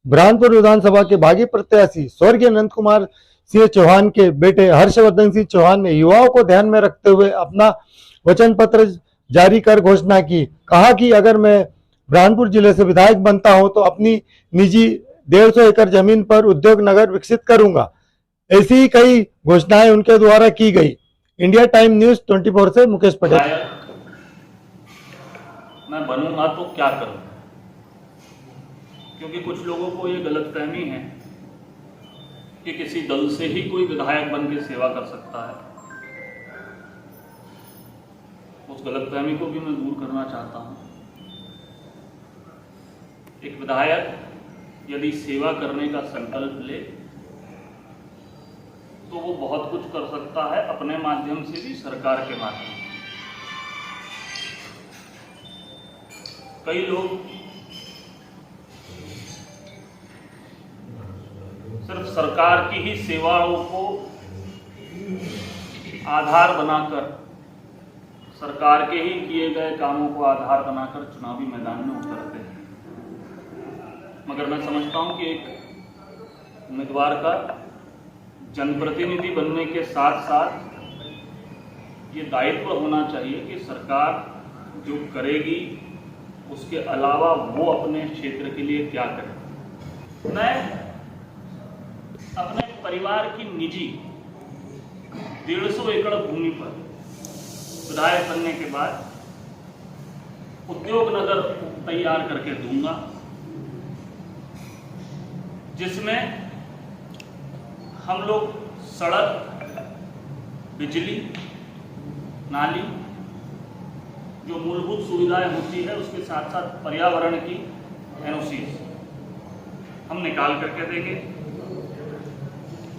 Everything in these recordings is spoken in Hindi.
बुरहानपुर विधानसभा के बागी प्रत्याशी स्वर्गीय नंद कुमार सिंह चौहान के बेटे हर्षवर्धन सिंह चौहान ने युवाओं को ध्यान में रखते हुए अपना वचन पत्र जारी कर घोषणा की। कहा कि अगर मैं बुरहानपुर जिले से विधायक बनता हूं तो अपनी निजी 150 एकड़ जमीन पर उद्योग नगर विकसित करूंगा। ऐसी ही कई घोषणाएं उनके द्वारा की गई। इंडिया टाइम न्यूज 24 से मुकेश पटेल। मैं बनूंगा तो क्या करूं, क्योंकि कुछ लोगों को ये गलतफहमी है कि किसी दल से ही कोई विधायक बन के सेवा कर सकता है। उस गलतफहमी को भी मैं दूर करना चाहता हूं। एक विधायक यदि सेवा करने का संकल्प ले तो वो बहुत कुछ कर सकता है, अपने माध्यम से भी, सरकार के माध्यम से। कई लोग सिर्फ सरकार की ही सेवाओं को आधार बनाकर, सरकार के ही किए गए कामों को आधार बनाकर चुनावी मैदान में उतरते हैं। मगर मैं समझता हूं कि एक उम्मीदवार का जनप्रतिनिधि बनने के साथ साथ ये दायित्व होना चाहिए कि सरकार जो करेगी उसके अलावा वो अपने क्षेत्र के लिए क्या करे। मैं अपने परिवार की निजी 150 एकड़ भूमि पर विधायक बनने के बाद उद्योग नगर तैयार करके दूंगा, जिसमें हम लोग सड़क, बिजली, नाली, जो मूलभूत सुविधाएं होती है, उसके साथ साथ पर्यावरण की एनओसी हम निकाल करके देंगे।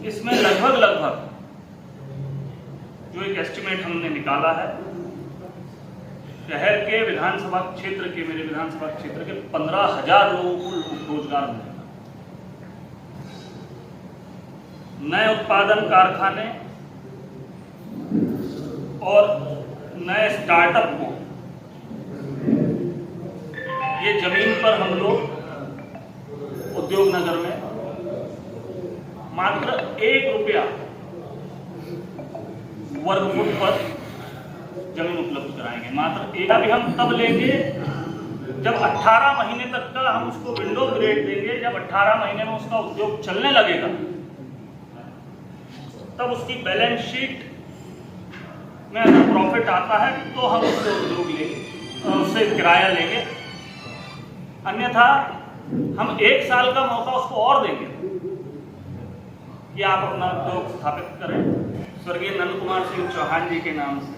इसमें लगभग जो एक एस्टिमेट हमने निकाला है, शहर के विधानसभा क्षेत्र के, मेरे विधानसभा क्षेत्र के 15,000 लोगों को रोजगार मिलेगा। नए उत्पादन कारखाने और नए स्टार्टअप को ये जमीन पर हम लोग उद्योग नगर में मात्र 1 रुपया वर्ग फुट पर जमीन उपलब्ध कराएंगे। मात्र एक अभी हम तब लेंगे जब 18 महीने तक का हम उसको विंडो पीरियड देंगे। जब 18 महीने में उसका उद्योग चलने लगेगा तब उसकी बैलेंस शीट में अगर प्रॉफिट आता है तो हम उससे उद्योग लेंगे और उससे किराया लेंगे। अन्यथा हम 1 साल का मौका उसको और देंगे कि आप अपना उद्योग स्थापित करें। स्वर्गीय नंद कुमार सिंह चौहान जी के नाम से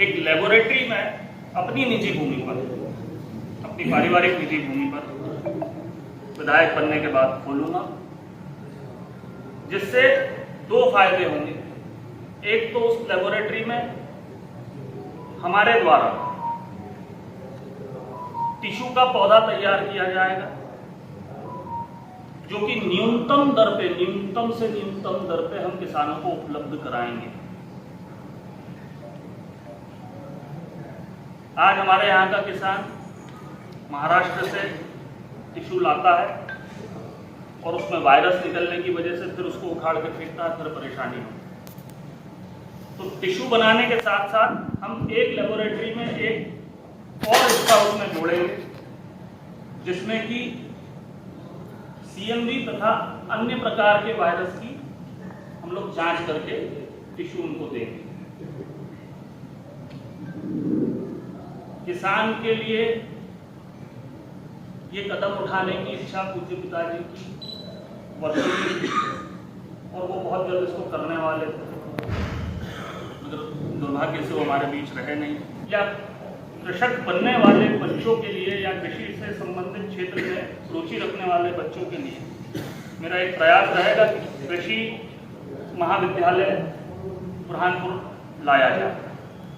एक लेबोरेटरी में अपनी निजी भूमि पर, अपनी पारिवारिक निजी भूमि पर विधायक बनने के बाद खोलूंगा, जिससे 2 फायदे होंगे। एक तो उस लेबोरेटरी में हमारे द्वारा टिश्यू का पौधा तैयार किया जाएगा, जो कि न्यूनतम से न्यूनतम दर पे हम किसानों को उपलब्ध कराएंगे। आज हमारे यहाँ का किसान महाराष्ट्र से टिश्यू लाता है और उसमें वायरस निकलने की वजह से फिर उसको उखाड़ के फेंकता है, फिर परेशानी हो। तो टिश्यू बनाने के साथ साथ हम एक लेबोरेटरी में एक और हिस्सा उसमें जोड़ेंगे, जिसमें कि CMV तथा अन्य प्रकार के वायरस की हम लोग जांच करके टिश्यू उनको देंगे। किसान के लिए ये कदम उठाने की इच्छा पूज्य पिताजी की वर्षों की, और वो बहुत जल्द इसको करने वाले थे, मगर दुर्भाग्य से वो हमारे बीच रहे नहीं। या कृषक बनने वाले बच्चों के लिए या कृषि से संबंधित क्षेत्र में रुचि रखने वाले बच्चों के लिए मेरा एक प्रयास रहेगा कि कृषि महाविद्यालय बुरहानपुर लाया जाए।